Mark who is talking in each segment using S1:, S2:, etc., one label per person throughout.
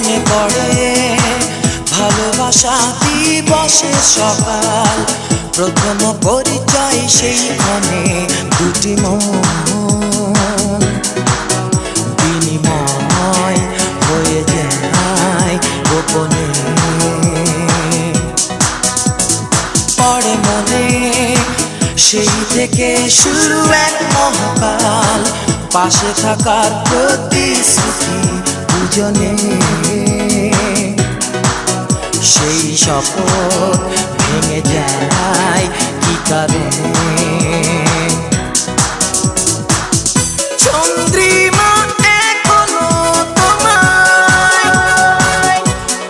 S1: মনে পড়ে ভালোবাসা দিবসের সকাল, প্রথম পরিচয় সেইখানে দুটি মন বিনিময় হয়ে যায় গোপনে। পড়ে মনে সেই থেকে শুরু এক মহাকাল, পাশে থাকার প্রতিশ্রুতি দুজনে। সেই শপথ ভেঙে যায় কি কারণে? চন্দ্রিমা এখনো তোমায়,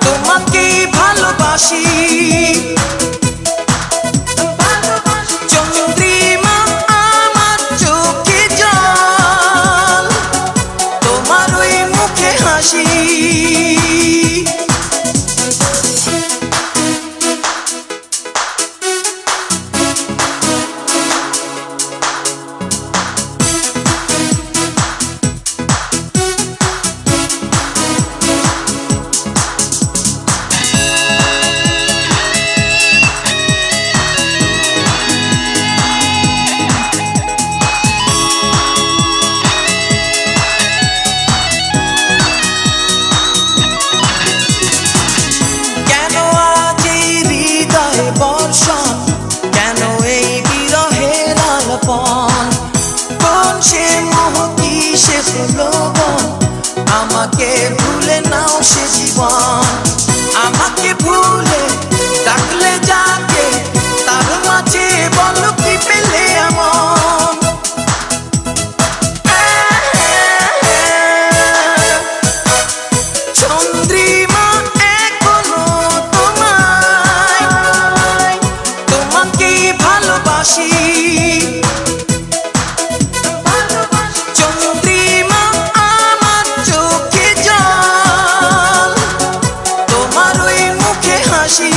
S1: তোমাকে ভালোবাসি। চন্দ্রিমা আমার চোখে জল, তোমার ওই মুখে হাসি। কেন এই বিরহের আলাপন? কোন সে মোহ কি সে প্রলোভন? আমাকে ভুলে নাও সে জীবন। আমাকে ভুলে ডাকলে যাকে, তার মাঝে বলো কি পেলে এমন? চন্দ্রিমা এখনো তোমায়, তোমাকে ভালোবাসি। চন্দ্রিমা আমার চোখে জল, তোমার ওই মুখে হাসি।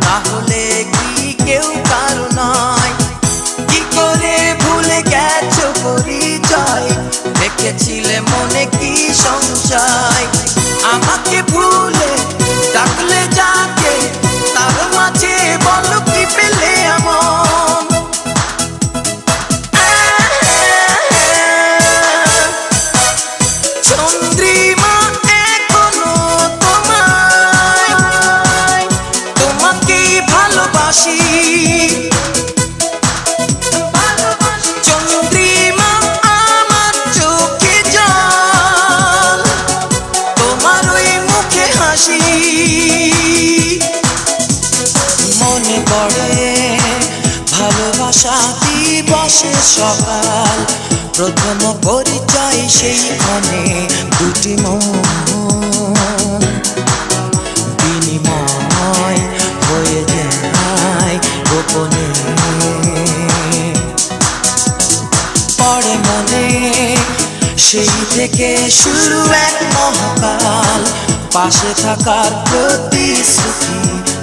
S1: তাহলে কি কেউ কারো নয়? কি করে ভুলে গেছো পরিচয়? দেখেছিলে মনে কি সংশয়? আমাকে ভুলে ডাকলে যাকে, তার মাঝে বলো কি পেলে এমন? চন্দ্রিমা এখনো তোমায়, তোমাকে ভালোবাসি। চন্দ্রিমা আমার চোখে জল, তোমার ওই মুখে হাসি। মনে পড়ে ভালোবাসা দিবসের সকাল, প্রথম পরিচয় সেইখানে দুটি মন বিনিময় হয়ে যায় গোপনে। পড়ে মনে সেই থেকে শুরু এক মহাকাল, পাশে থাকার প্রতিশ্রুতি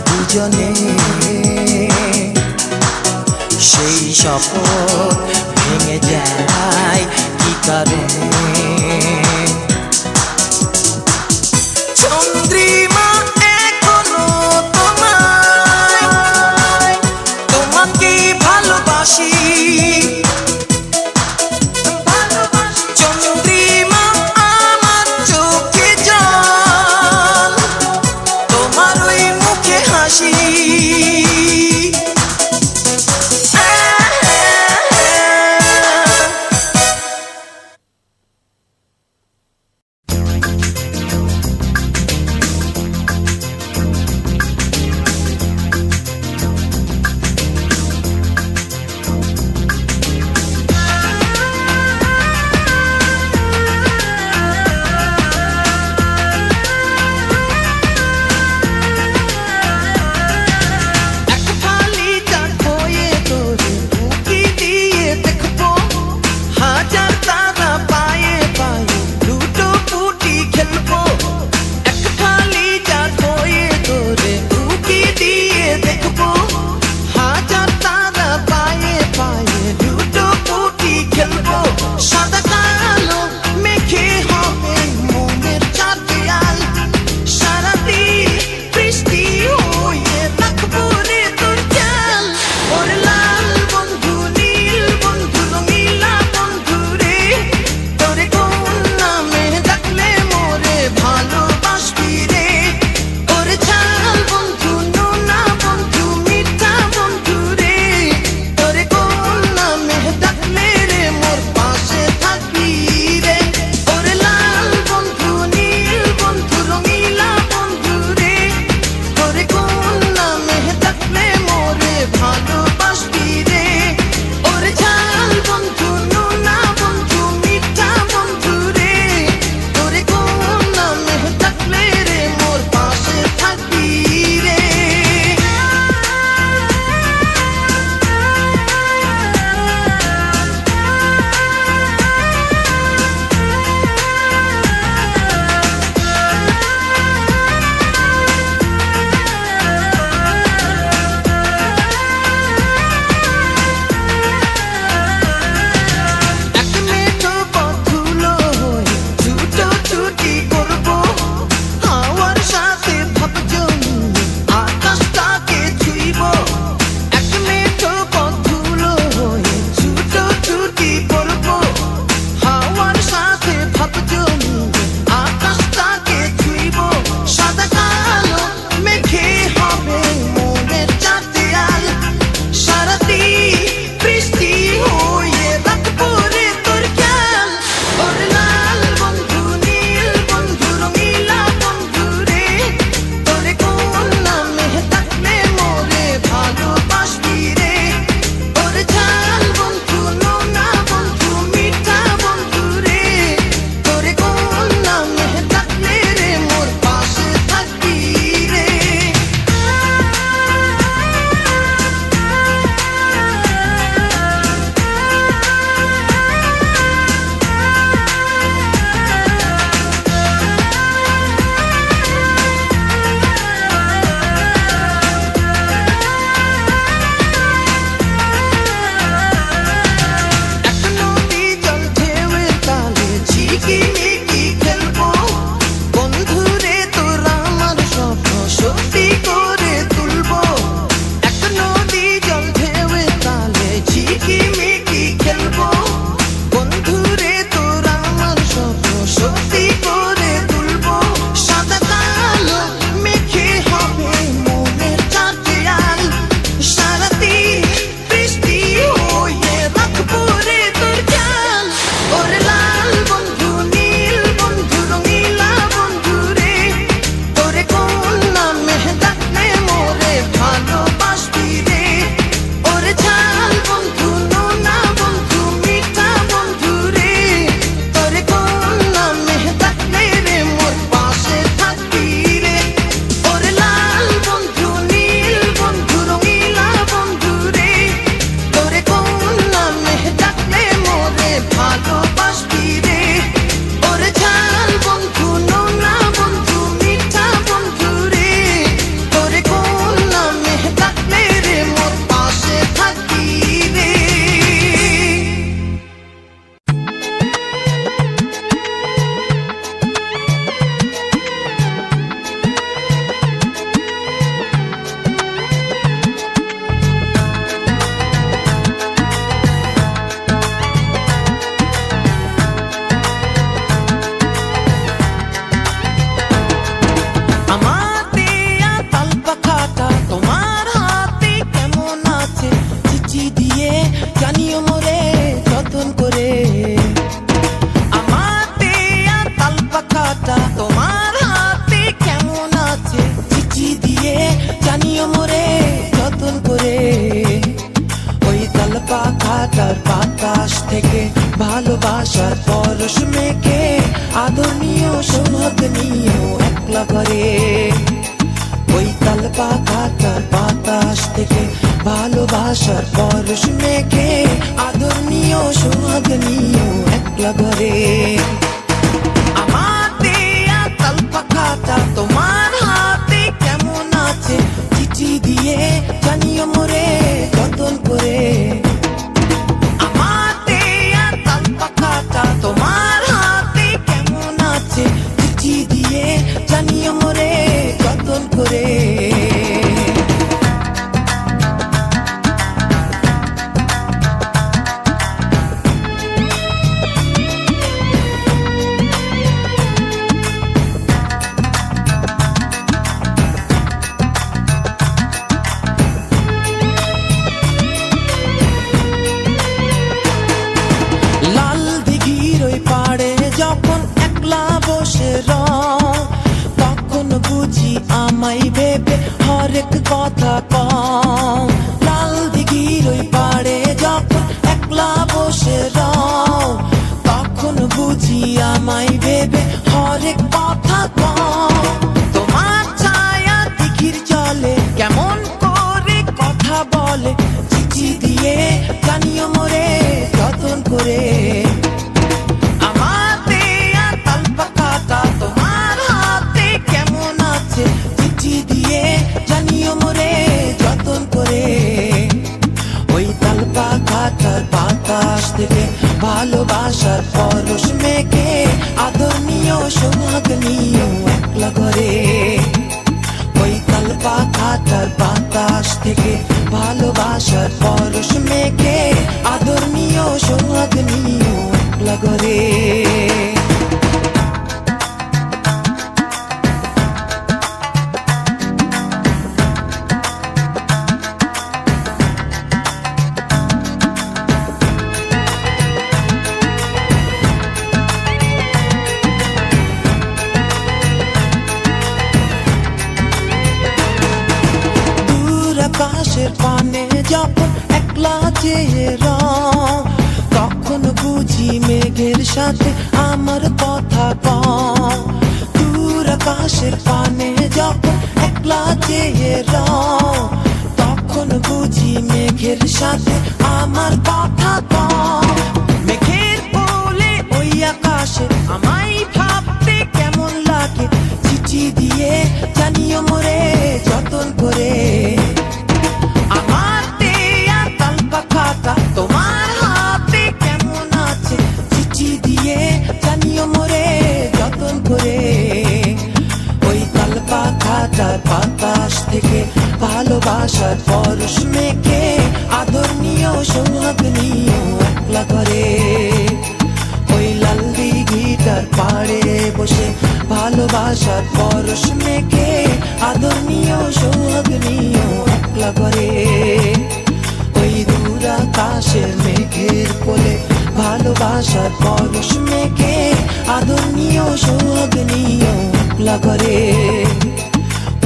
S1: দুজনে। সেই শপথ ভেঙে যায় কি কারণে? চন্দ্রিমা এখনো তোমায়, তোমাকে ভালোবাসি। চন্দ্রিমা আমার চোখে জল, তোমার ওই মুখে হাসি। থেকে ভালোবাসার পরশ মেখে আদর নিও সোহাগ নিও একলা করে। ওই তাল পাখাটার বাতাস থেকে ভালোবাসার পরশ মেখে আদর নিও সোহাগ নিও একলা করে। আমার দেয়া তাল পাখাটা তোমার হাতে কেমন আছে চিঠি দিয়ে জানিও মোরে যতন করে। আমার দেয়া তাল পাখাটা তোমার হাতে কেমন আছে চিঠি দিয়ে জানিও মোরে যতন করে। লাল দিঘির ওই পাড়ে যখন একলা বসে রও তখন বুঝি আমায় ভেবে হরেক কথা কও। লাল দিঘির ওই পাড়ে যখন একলা বসে রও তখন বুঝি আমায় ভেবে হরেক কথা কও। তোমার ছায়া দিঘির জলে কেমন করে কথা বলে চিঠি দিয়ে জানিও মোরে যতন করে। আমার দেয়া তাল পাখাটা তোমার হাতে কেমন আছে চিঠি দিয়ে জানিও মোরে যতন করে। ওই তাল পাখাটার বাতাস থেকে ভালোবাসার পরশ মেখে আদর নিও সোহাগ নিও একলা করে। ওই তাল পাখাটার বাতাস থেকে ভালোবাসার পরশ মেখে আদর নিও সোহাগ নিও একলা করে। আকাশের পানে যখন একলা চেয়ে রও তখন বুঝি মেঘের সাথে আমার কথা কও। দূর আকাশের পানে যখন একলা চেয়ে রও তখন বুঝি মেঘের সাথে আমার কথা কও। মেঘের কোলে ওই আকাশে আমায় ভাবতে কেমন লাগে চিঠি দিয়ে জানিও মোরে যতন করে। আমার দেয়া তাল পাখাটা তোমার হাতে কেমন আছে চিঠি দিয়ে জানিও মোরে যতন করে। ওই তাল পাখাটার বাতাস থেকে ভালোবাসার পরশ মেখে আদর নিও সোহাগ নিও একলা করে। ওই লাল দিঘিটার পাড়ে বসে ভালোবাসার পরশ মেখে আদর নিও সোহাগ নিও একলা করে। ওই দূর আকাশের মেঘের কোলে ভালোবাসার পরশ মেখে আদর নিও সোহাগ নিও একলা করে।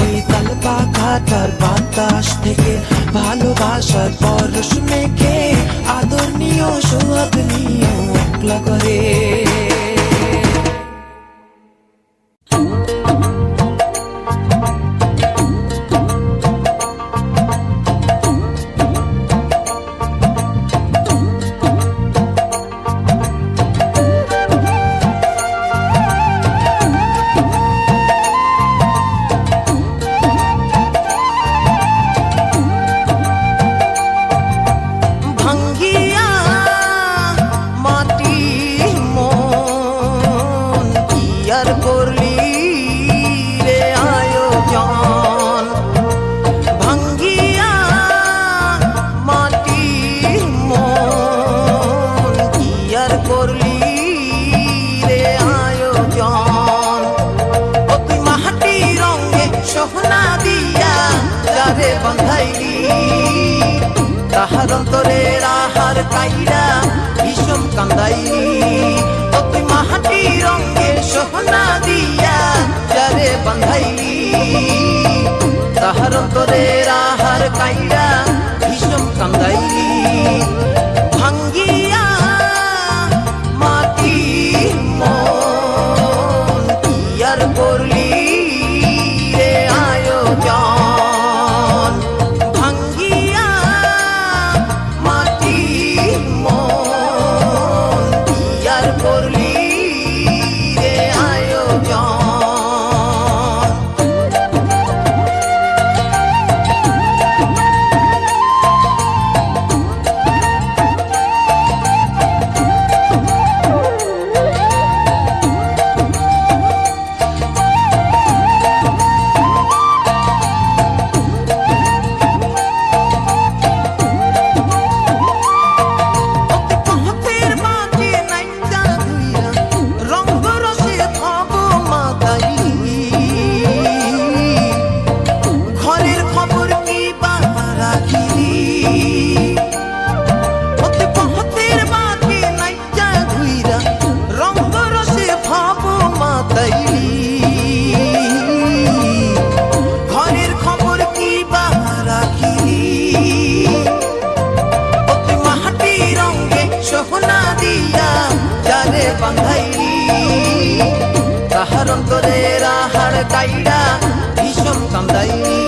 S1: ওই তাল পাখাটার বাতাস থেকে ভালোবাসার পরশ মেখে আদর নিও সোহাগ নিও একলা করে। ভাঙ্গিয়া মাটি তাহার অন্তরের আহার কাইরা ভীষণ কান্দাইলি ও তুই মাটি রঙের সোহনা দিয়া যারে বান্ধাইলি তাহার অন্তরের আহার কাইরা ভীষণ কান্দাইলি ভাঙ্গিয়া দিয়া যারে বান্ধাইলি তাহার অন্তরের আহার কাইড়া ভীষণ কান্দাইলি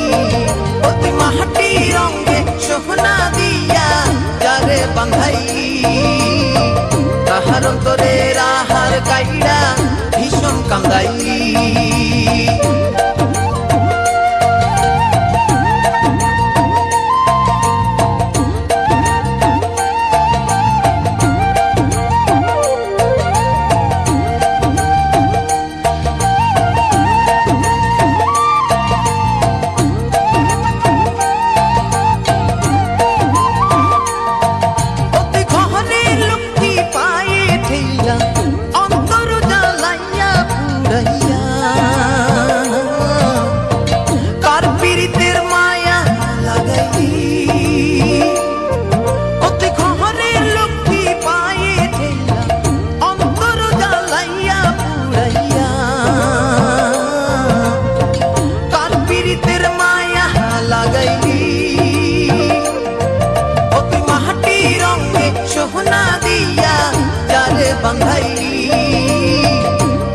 S1: অতি মাটি রঙে সোহনা দিয়া যারে বান্ধাইলি তাহার অন্তরের আহার কাইড়া ভীষণ কান্দাইলি বান্ধাইলি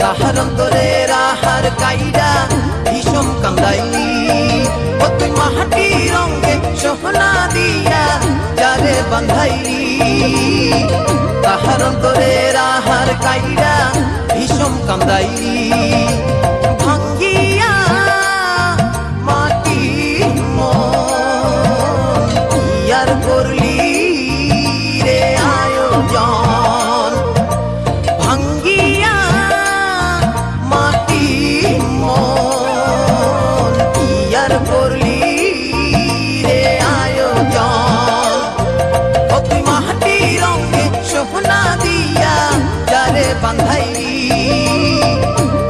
S1: তাহার অন্তরের আহার কাইড়া ভীষণ কান্দাইলি ও তুই মাটি রঙে সোহনা দিয়া যারে বান্ধাইলি তাহার অন্তরের আহার কাইড়া ভীষণ কান্দাইলি ভাঙ্গিয়া মাটি মন ইয়ার করলি রে আয়োজন করলি রে আয়োজন ও তুই মাটি রঙে সোহনা দিয়া যারে বান্ধাইলি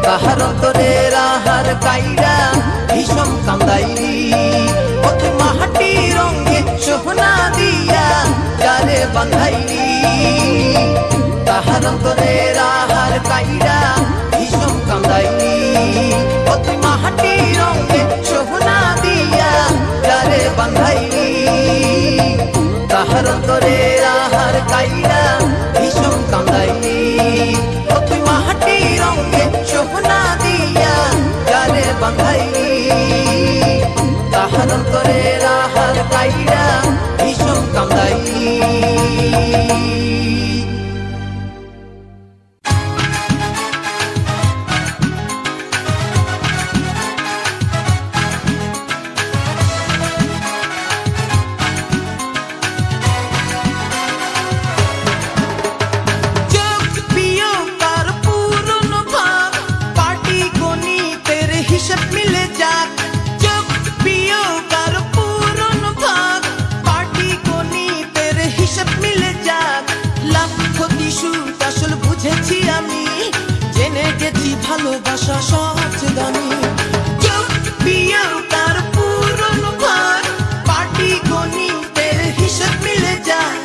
S1: তাহার অন্তরের আহার কাইড়া ভীষণ কান্দাইলি ও তুই মাটি রঙে সোহনা দিয়া যারে বান্ধাইলি তাহার অন্তরের আহার কাইড়া ভীষণ কান্দাইলি ও তুই মাটি রঙে সোহনা দিয়া যারে বান্ধাইলি তাহার অন্তরের আহার কাইড়া ভীষণ কান্দাইলি ও তুই মাটি রঙে সোহনা দিয়া যারে বান্ধাইলি তাহার অন্তরের আহার কাইড়া ভীষণ কান্দাইলি ভালোবাসা সবচেয়ে দামি বিয়েও তার পুরনো ভাগ পার্টি গণিতের হিসেব মিলে যায়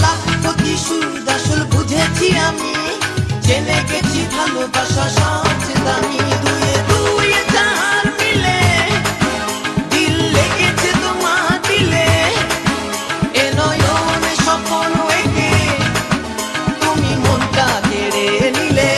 S1: লাখ প্রতিশোধ আসল বুঝেছি আমি জেনে গেছি ভালোবাসা সবচেয়ে দামি দুয়ে দুয়ে চার মিলে দিল লেগেছে তোমার দিলে এ নয়নে স্বপ্ন এঁকে তুমি মনটা কেড়ে নিলে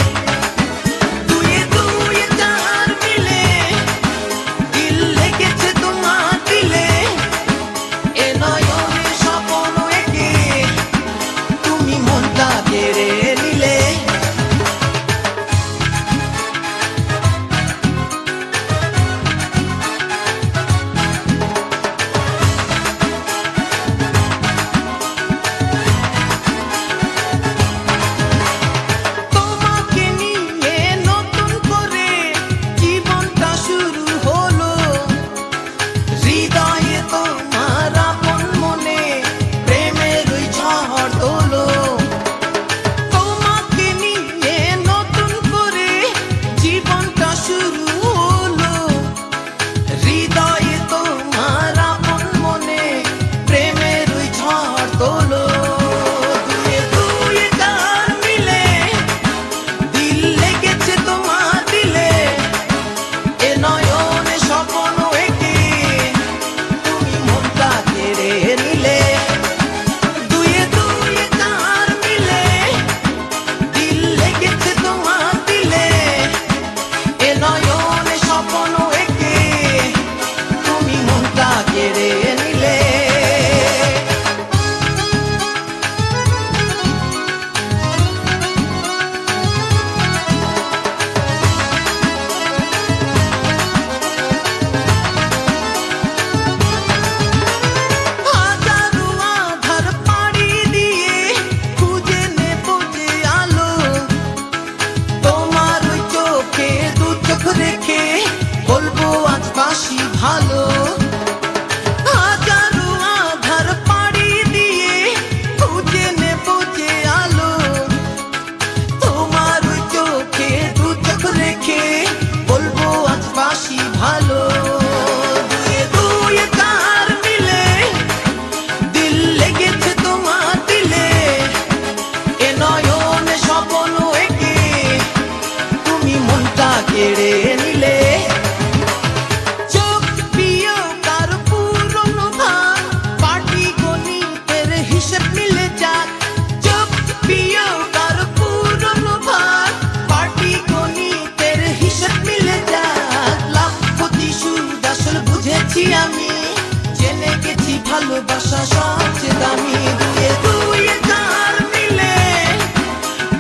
S1: ভালোবাসা সবচেয়ে দামি দুয়ে দুয়ে চার মিলে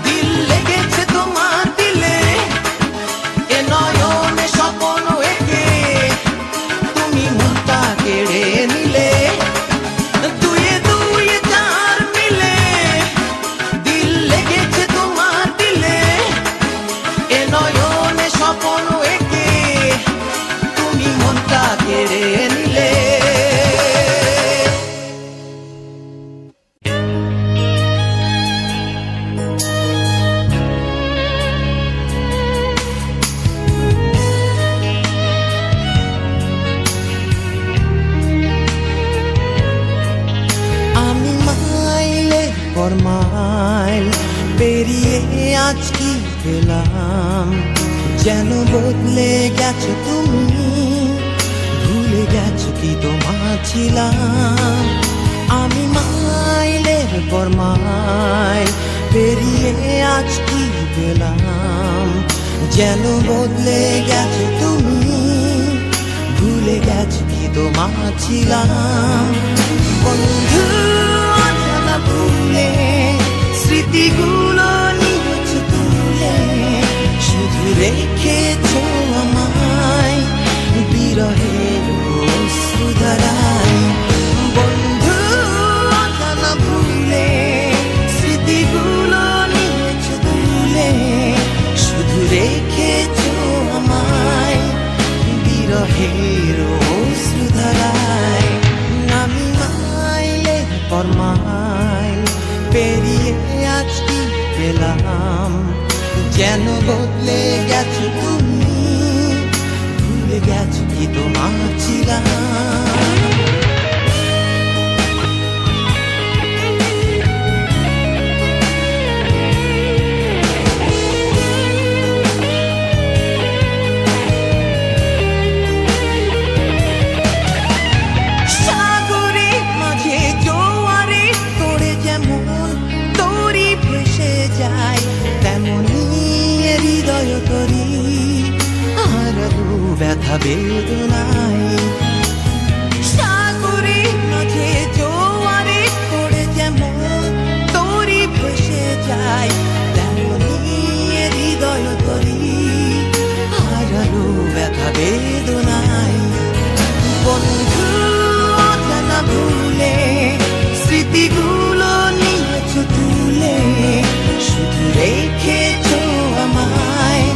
S1: দিল লেগেছে তোমার দিলে এ নয়নে স্বপ্ন এঁকে তুমি মনটা কেড়ে নিলে দুয়ে দুয়ে চার মিলে দিল লেগেছে তোমার দিলে এ নয়নে স্বপ্ন এঁকে তুমি মনটা কেড়ে নিলে আমি মাইলের পর মাইল পেরিয়ে আজ কি পেলাম যেন বদলে গেছো তুমি ভুলে গেছো কি তোমার ছিলাম আমি মাইলের পর মাইল পেরিয়ে আজ কি পেলাম যেন বদলে গেছো তুমি ভুলে গেছো কি তোমার ছিলাম বন্ধু অজানা ভুলে স্মৃতিগুলো নিয়েছো তুলে শুধু রেখেছো আমায় বিরহের অশ্রুধারায় বন্ধু অজানা ভুলে স্মৃতিগুলো নিয়েছো তুলে শুধু রেখেছো আমায় বিরহের অশ্রুধারায় আমি মাইলের পর মাইল পেরিয়ে আজ কি পেলাম যেন বদলে গেছো তুমি ভুলে গেছো কি তোমার ছিলাম ব্যথা বেদনায় সাগরে মাঝে জোয়ারে করে যেমন তরি ভেসে যায় তেমনি হৃদয় তরি হারালো ব্যথা বেদনায় বন্ধু অজানা ভুলে স্মৃতিগুলো নিয়েছো তুলে শুধু রেখেছো আমায়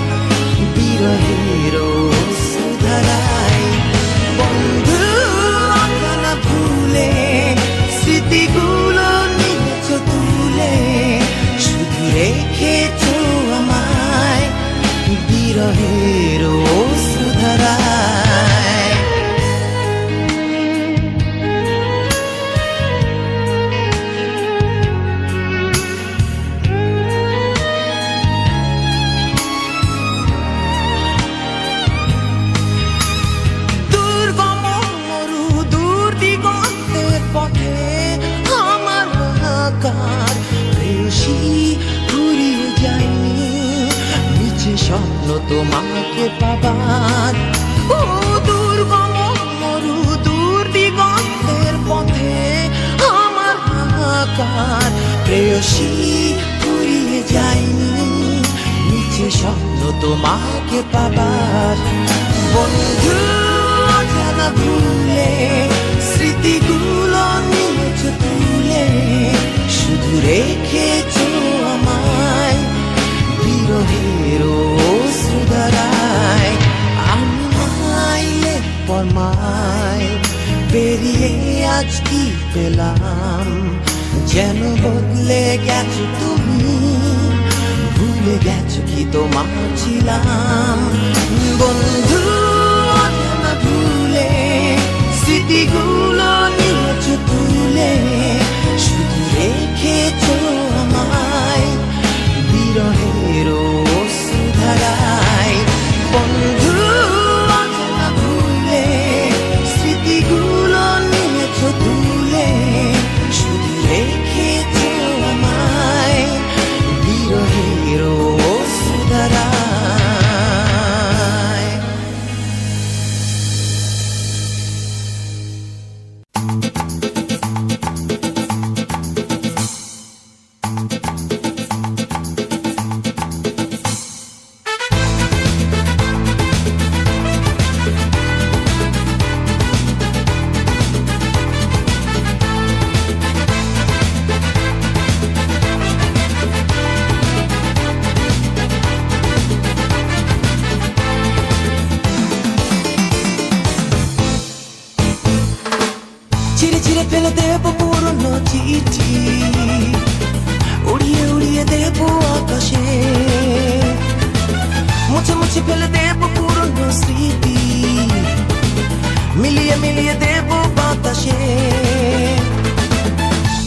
S1: বিরহের অশ্রুধারায় বন্ধু অজানা ভুলে স্মৃতিগুলো নিয়েছো তুলে শুধু রেখেছো আমায় বিরহের অশ্রুধারায় স্বপ্ন তোমাকে পাবার ও দুর্গম মরু দূর দিগন্তের পথে আমার হাহাকার প্রেয়সী ফুরিয়ে যায়নি নিচে স্বপ্ন তোমাকে পাবার বন্ধু অজানা ভুলে স্মৃতিগুলো নিয়েছো তুলে শুধু রেখেছো আমায় বিরহের অশ্রুধারায় আমি মাইলের পর মাইল পেরিয়ে আজ কি পেলাম যেন বদলে গেছো তুমি ভুলে গেছো কি তোমার ছিলাম বন্ধু অজানা ভুলে স্মৃতিগুলো নিয়েছো তুলে শুধু রেখেছো আমায় বিরহের অশ্রুধারায় বন্ধু অজানা ভুলে স্মৃতিগুলো নিয়েছো তুলে শুধু রেখেছো আমায় বিরহের অশ্রুধারায় মুছে ফেলে দেব পুরনো স্মৃতি, মিলিয়ে মিলিয়ে দেব বাতাসে।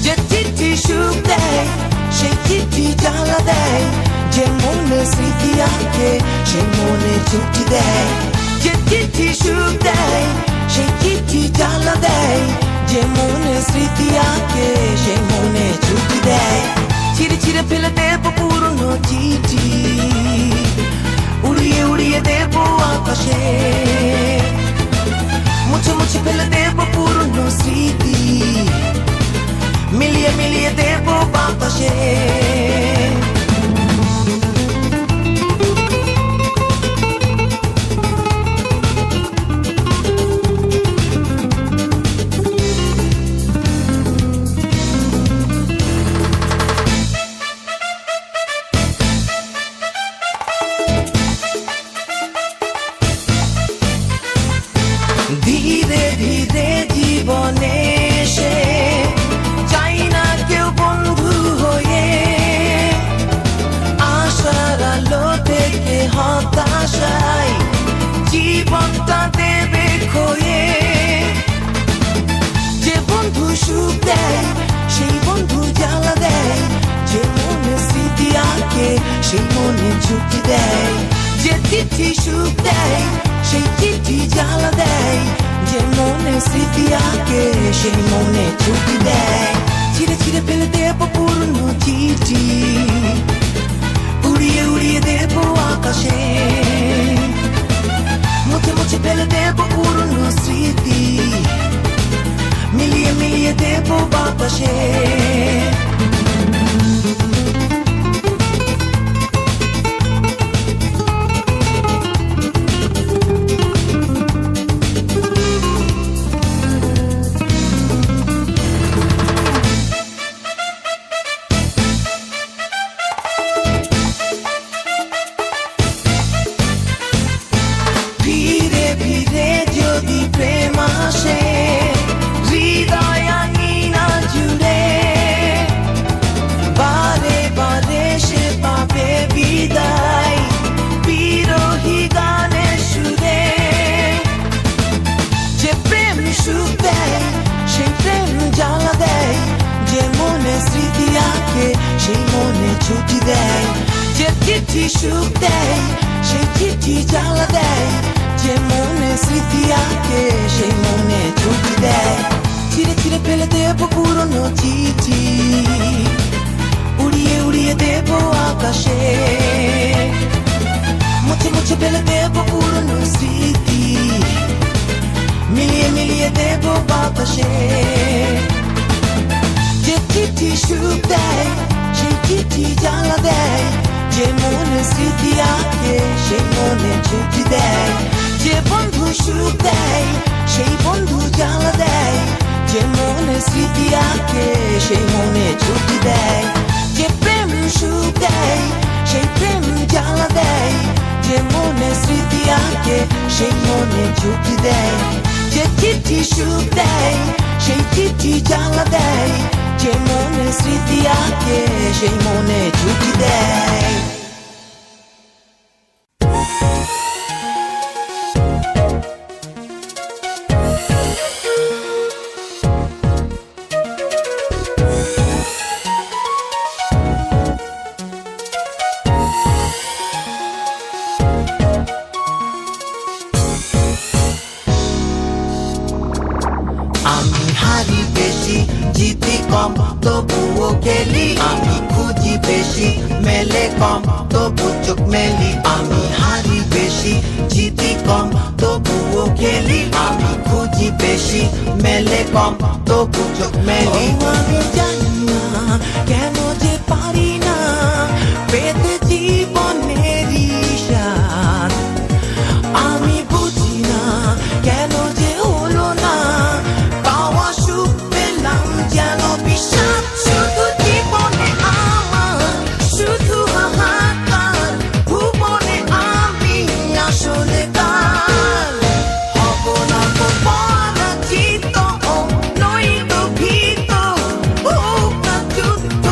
S1: যে চিঠি সুখ দেয় সেই চিঠি জ্বালা দেয়, যে মনে স্মৃতি আঁকে সেই মনে চুক্তি দেয়। যে চিঠি সুখ দেয় সেই চিঠি জ্বালা দেয়, যে মনে স্মৃতি আঁকে সেই মনে চুক্তি দেয়। ছিঁড়ে ছিঁড়ে ফেলে দেব পুরনো চিঠি, উড়িয়ে উড়িয়ে দেব আকাশে। মুছে মুছে ফেলে দেব পুরনো স্মৃতি, মিলিয়ে মিলিয়ে দেব বাতাসে। ধীরে ধীরে জীবনে এসে চাই না কেউ বন্ধু হয়ে, আশার আলো থেকে হতাশায় জীবনটা দেবে খয়ে। যে বন্ধু সুখ দেয় সেই বন্ধু জ্বালা দেয়, যে মনে স্মৃতি আঁকে সেই মনে ঝুঁকি দেয়। যে চিঠি সুখ দেয় সেই চিঠি জ্বালা দেয়, যে মনে স্মৃতি আঁকে সেই মনে ঝুঁকি দেয়। ছিঁড়ে ছিঁড়ে ফেলে দেব পুরনো চিঠি, উড়িয়ে উড়িয়ে দেব আকাশে। মুছে মুছে ফেলে দেব পুরনো স্মৃতি, মিলিয়ে মিলিয়ে দেব বাতাসে। ধীরে ধীরে যদি প্রেম আসে হৃদয় আঙিনা জুড়ে, বারে বারে সে পাবে বিদায় বিরহী গানের সুরে। যে প্রেম সুখ দেয় সেই প্রেম জ্বালা দেয়, যে মনে স্মৃতি আঁকে সেই মনে ঝুঁকি দেয়। যে চিঠি সুখ দেয় সেই চিঠি জ্বালা দেয়, যে মনে স্মৃতি আঁকে সেই মনে ঝুঁকি দেয়। ছিঁড়ে ছিঁড়ে ফেলে দেব পুরনো চিঠি, উড়িয়ে উড়িয়ে দেব আকাশে। মুছে মুছে ফেলে দেব পুরনো স্মৃতি, মিলিয়ে মিলিয়ে দেব বাতাসে। যে চিঠি সুখ দেয় সেই চিঠি জ্বালা দেয়, যে মনে স্মৃতি আঁকে সেই মনে ঝুঁকি দেয়। যে বন্ধু সুখ দেয় সেই বন্ধু জ্বালা দেয়, যে মনে স্মৃতি আঁকে সেই মনে ঝুঁকি দেয়। যে প্রেম সুখ দেয় সেই প্রেম জ্বালা দেয়, যে মনে স্মৃতি আঁকে সেই মনে ঝুঁকি দেয়। যে চিঠি সুখ দেয় সেই চিঠি জ্বালা দেয়, যে মনে স্মৃতি আঁকে সেই মনে ঝুঁকি দেয়। আমি হারি বেশি জিতি কম তবুও খেলি, আমি খুঁজি বেশি মেলে কম তবু চোখ মেলি। আমি হারি বেশি জিতি কম তবুও খেলি, আমি খুঁজি বেশি মেলে কম তবু চোখ মেলি। আমি জানি না কেন যে পারি না পেতে জীবনেরই স্বাদ, আমি বুঝি না কেন যে হলো না পাওয়া সুখ পেলাম যেন বিষাদ। শুধু জীবনে আমার শুধু হাহাকার, ভুবনে আমি আসলে কার হব না তো পরাজিত, নই তো ভীত, হোক না যুদ্ধ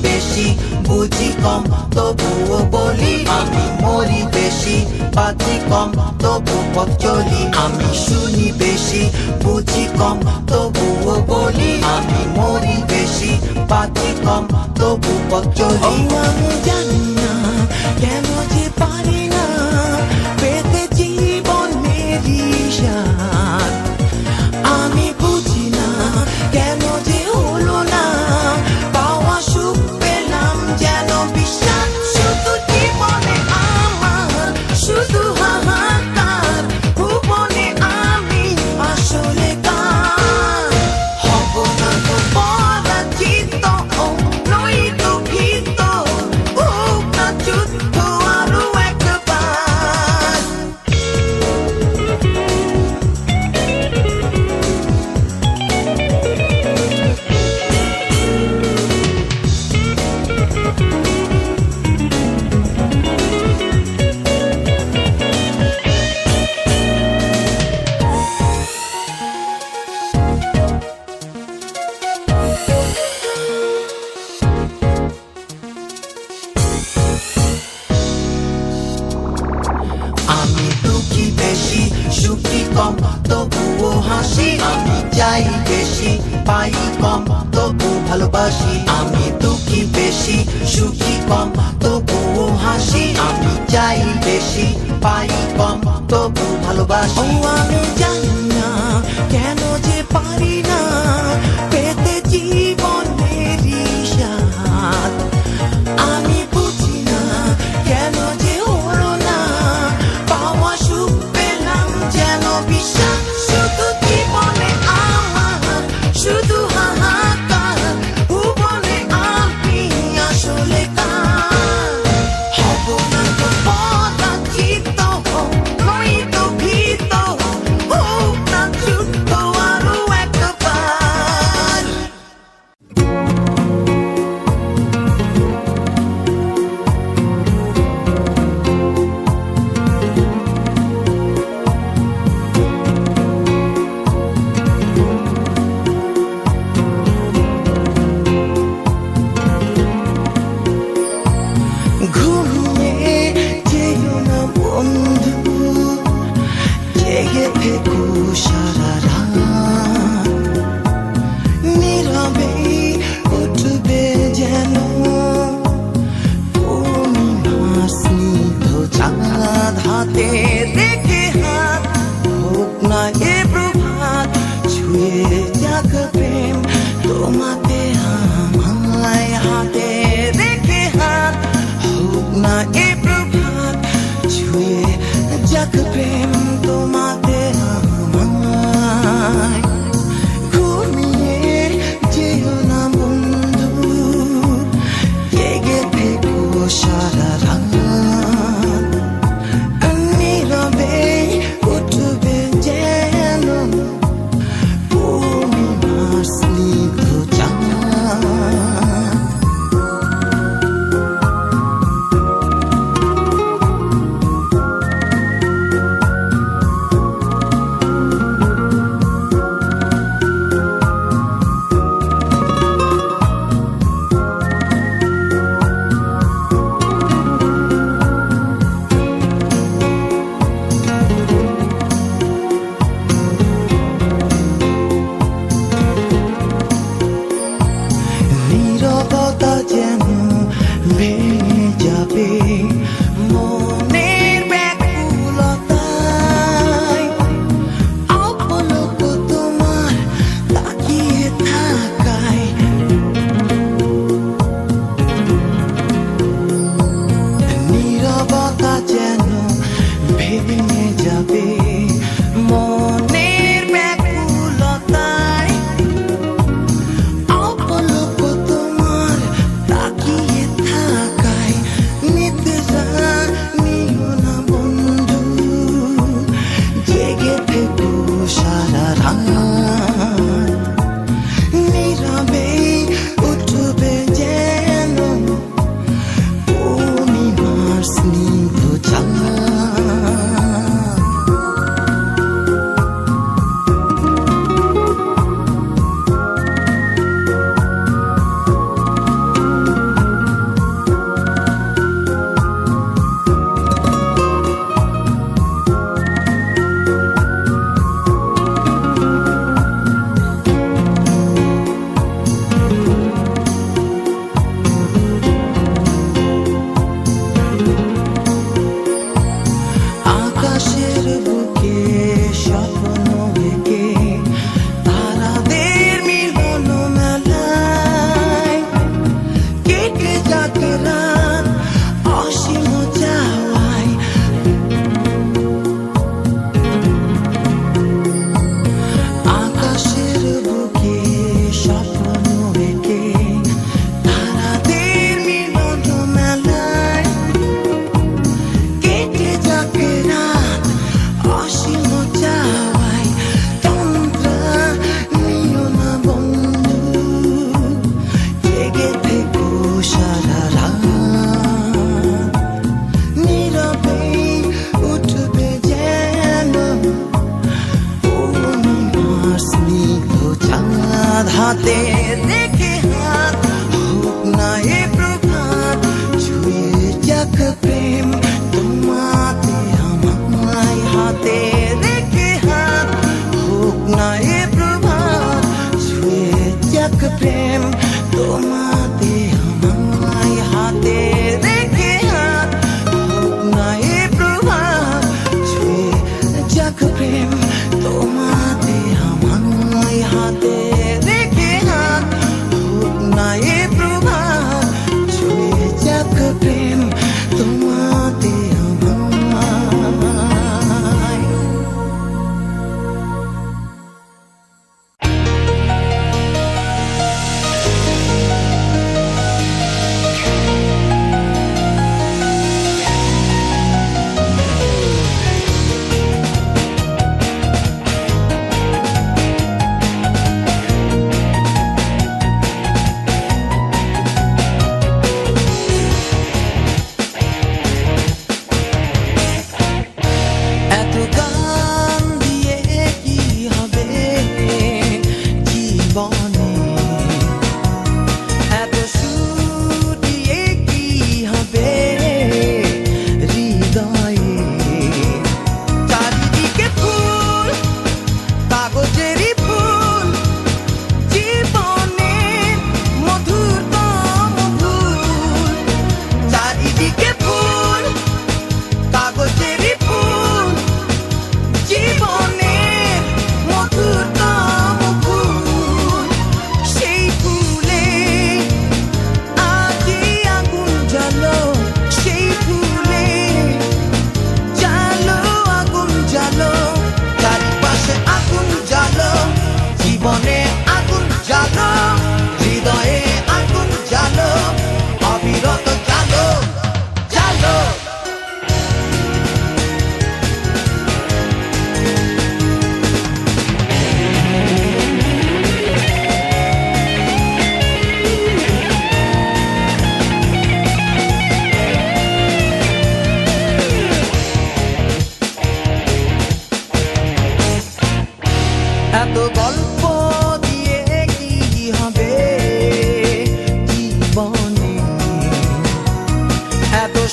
S1: বেশি বুঝি কম তবুও বলি আমি মরি বেশি পাতি কম তবু পথ চলি আমি শুনি বেশি বুঝি কম তবুও বলি আমি মরি বেশি পাতি কম তবু পথ চলি আমি জানি না কেন যে পারি না পেতে জীবনের স্বাদ আমি বুঝি না কেন যে হলো না পাওয়া সুখ পেলাম যেন বিশ্বাস শুধু জীবনে আমার শুধু হাহাকার ভুবনে আমি আসলে কার হব না তো পরাজিত নই তো ভীত হোক না যুদ্ধ আরো একবার আমি দুঃখী বেশি সুখী কম তবুও হাসি আমি চাই বেশি পাই কম তবু ভালোবাসি আমি দুঃখী বেশি সুখী কম তবুও হাসি আমি চাই বেশি পাই কম তবু ভালোবাসি আমি জানি না কেন যে পারি না পেতে জীবনের স্বাদ আমি বুঝি না কেন যে হলো না পাওয়া সুখ পেলাম যেন বিশ্বাস শুধু জীবনে আমার শুধু হাহাকার ভুবনে আমি আসলে কার হব না তো পরাজিত নই তো ভীত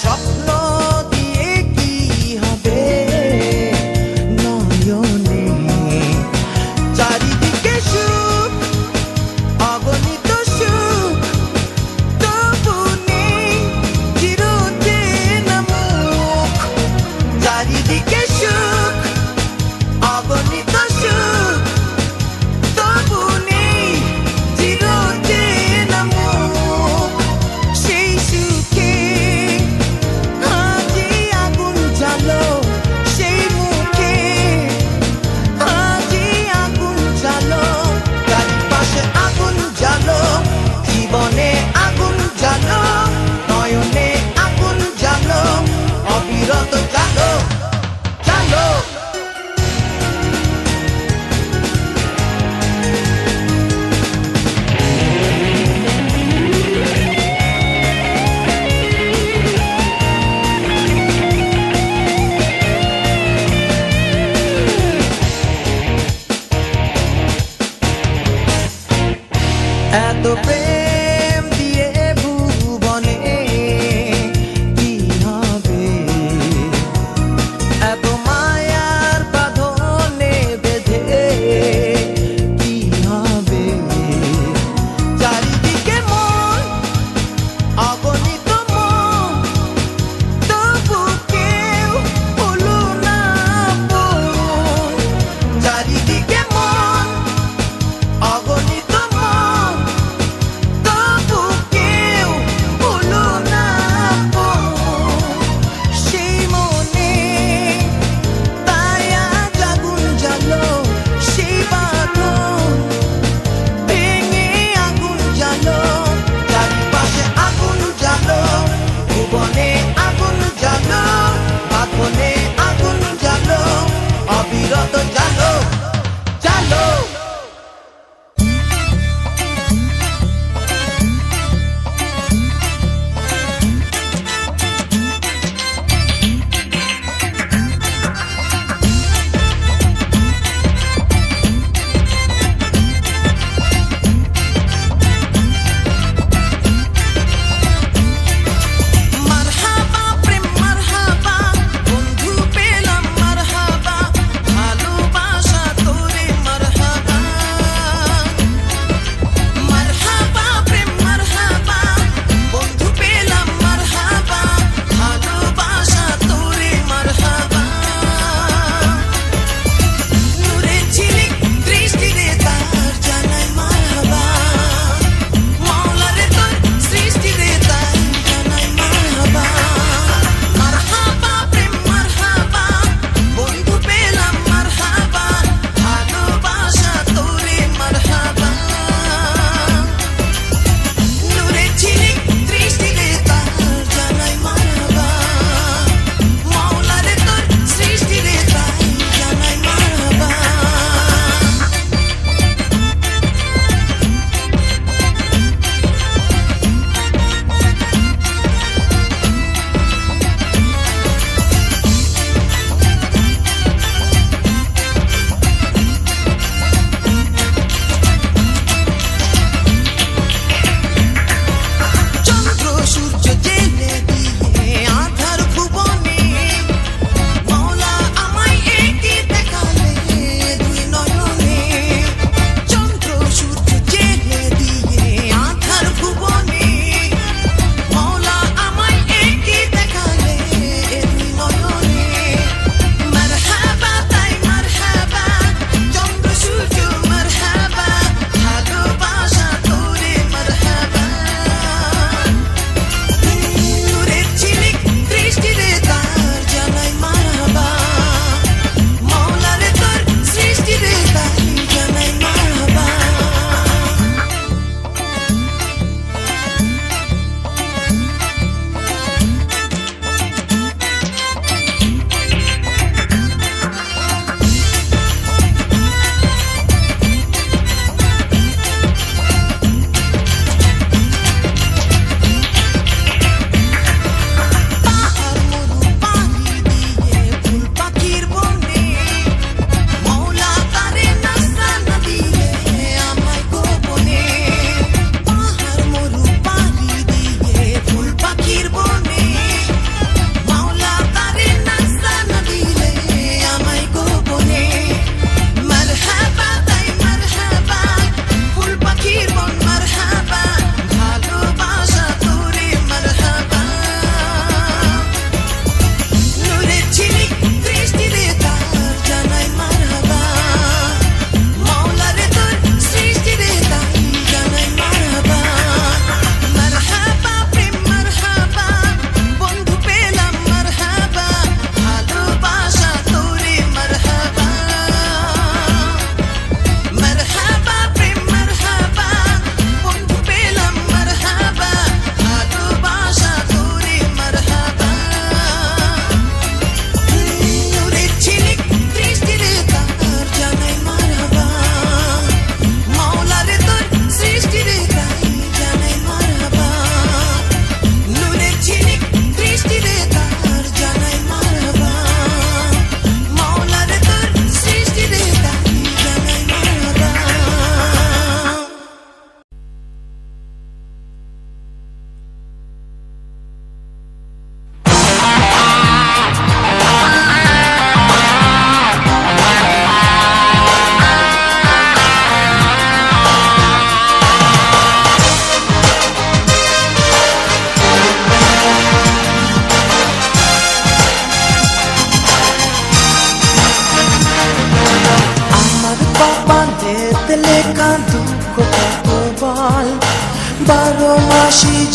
S1: স্বপ্ন দিয়ে কি হবে নয়নে চারিদিকে সুখ অগণিত সুখ তবু নেই চিরচেনা মুখ চারিদিকে সুখ অগণিত সুখ তবু নেই চিরচেনা মুখ সেই সুখে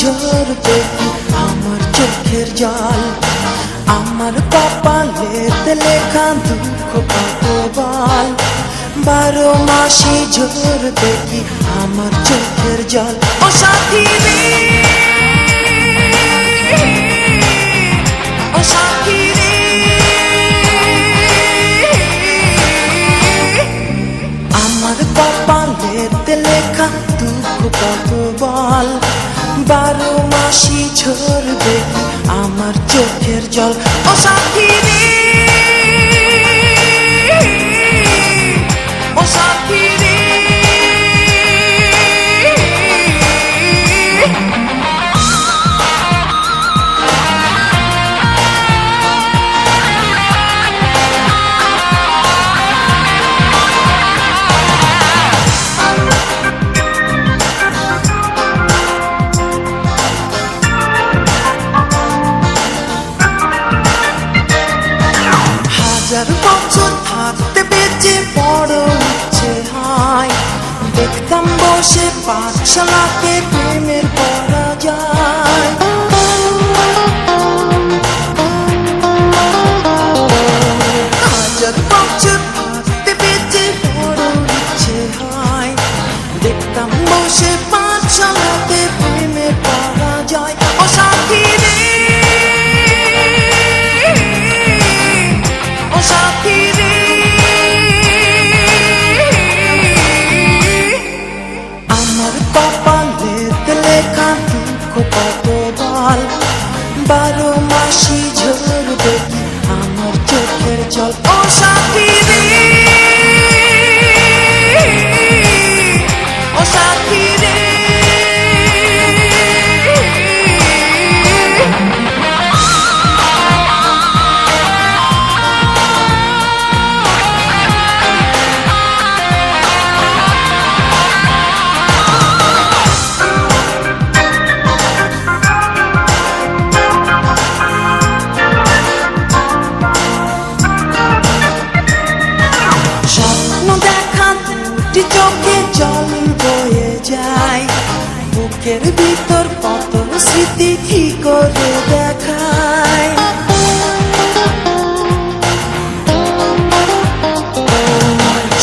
S1: ঝরবে কি আমার চোখের জল আমার কপালেতে লেখা দুঃখ কত বল 12 মাসে ঝরবে কি আমার চোখের জল ও সাথী রে ও সাথী রে আমার কপালেতে লেখা দুঃখ কত বল 12 মাসে ঝরবে কি আমার চোখের জল ও সাথী রে ও সাথী রে হাজার বছর থাকতে বেঁচে বড় ইচ্ছে হয় দেখতাম বসে পাঠশালাতে প্রেমের পড়া যায় হাজার বছর থাকতে বেঁচে বড় ইচ্ছে হয় দেখতাম বসে পাঠশালাতে প্রেমের পড়া যায় ও সাথী রে ও সাথী রে আমার কপালেতে লেখা দুঃখ কত বল 12 মাসে ঝরবে কি আমার চোখের জল ও সাথী রে ও সাথী রে চোখে জল বয়ে যায় বুকের ভিতর কত স্মৃতি কি করে দেখায়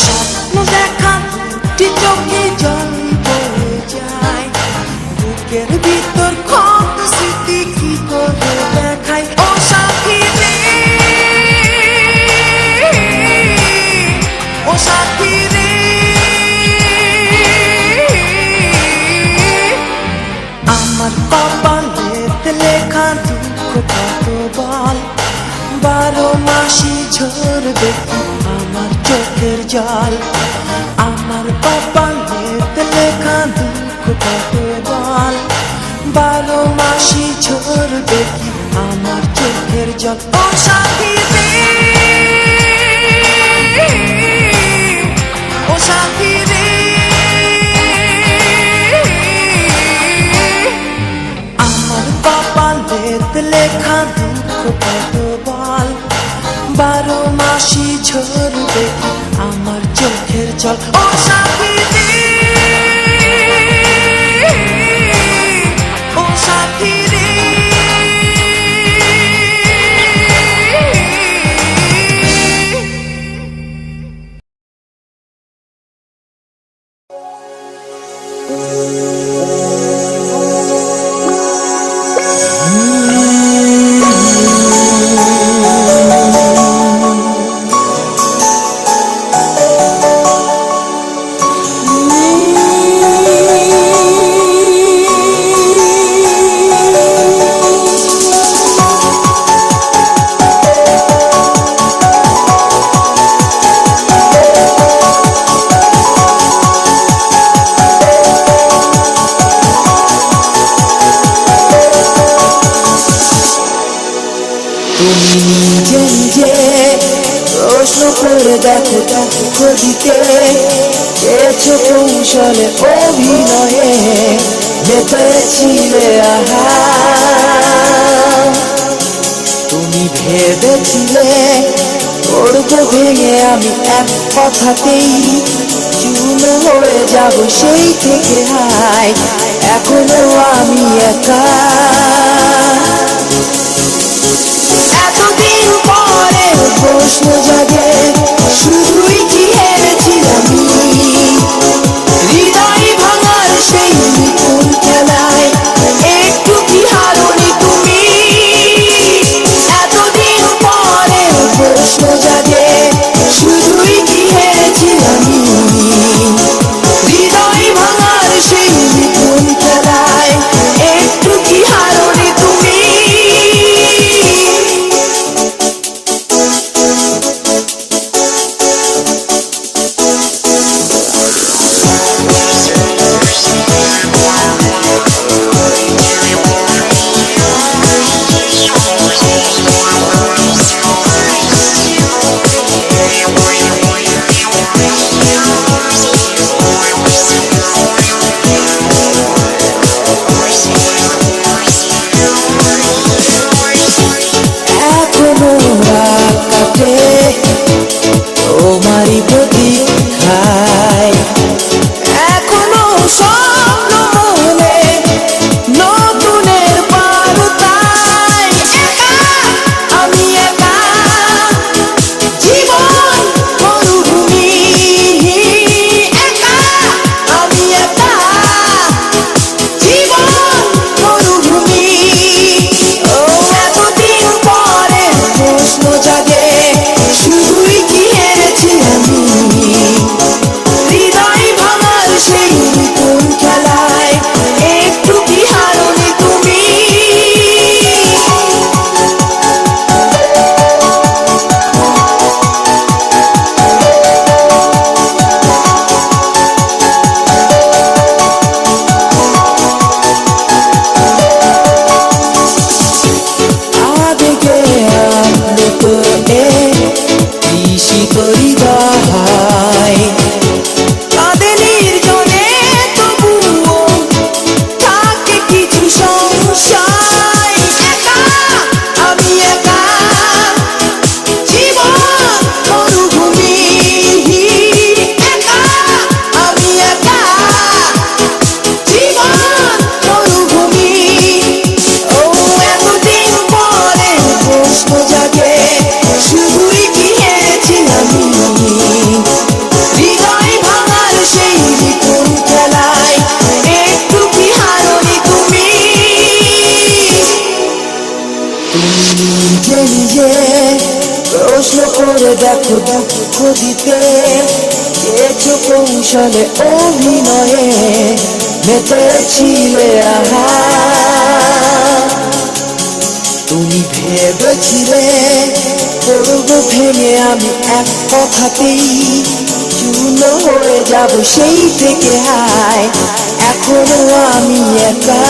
S1: স্বপ্ন দেখা দুটি চোখে জল বয়ে যায় বুকের ভিতর কত স্মৃতি কি করে দেখায় ও সাথী রে ও সাথী রে আমার কপালেতে লেখা দুঃখ কত বল 12 মাসে ঝরবে কি আমার চোখের জল আমার কপালেতে লেখা দুঃখ কত বল 12 মাসে ঝরবে কি আমার চোখের জল ও সাথী রে ও সাথী রে আমার কপালেতে লেখা দুঃখ কত বল 12 মাসে ঝরবে কি আমার চোখের জল ও সাথী রে ও সাথী রে প্রশ্ন করে দেখো দিতে পেয়েছো কৌশলে অভিনয়ে মেতেছিলে আহা তুমি ভেবেছিলে করবো ভেঙে আমি এক কথাতেই চুমো হয়ে যাব সেই থেকে হাই এখনো আমি একা। এতদিন পরে প্রশ্ন জাগে শুধুই কি হেরেছি আমি, হৃদয় ভাঙার সেই নিপুণ খেলায় একটু কি হারোনি তুমি। এতদিন পরে প্রশ্ন জাগে শুধুই কি হেরেছি আমি, হৃদয় ভাঙার সেই নিপুণ খেলায় একটু কি হারোনি তুমি। তোমারই প্রতীক্ষায় এখনো স্বপ্ন মনে নতুনের বারতায়। একা আমি একা জীবন মরুভূমি, একা আমি একা জীবন মরুভূমি। ও এতদিন পরে প্রশ্ন জাগে শুধুই কি হেরেছি আমি, হৃদয় ভাঙার সেই নিপুণ খেলায় একটু কি হারোনি তুমি। আবেগে আপ্লুত কৃষিত হৃদয় কাঁদে নির্জনে, তবুও থাকে কিছু সংশয়। একা আমি একা জীবন মরুভূমি, একা আমি একা জীবন মরুভূমি। ও এতদিন পরে প্রশ্ন জাগে শুধুই কি হেরেছি আমি, হৃদয় ভাঙার সেই নিপুণ খেলায় একটু কি হারোনি তুমি। তুমি নিজে নিজে প্রশ্ন করে দেখো দুঃখ দিতে, চেয়েছো কৌশলে অভিনয়ে মেতেছিলে আহা। তুমি ভেবেছিলে করবো ভেঙে আমি এক কথাতেই চূর্ণ হয়ে যাব সেই থেকে হায়। এখনো আমি একা।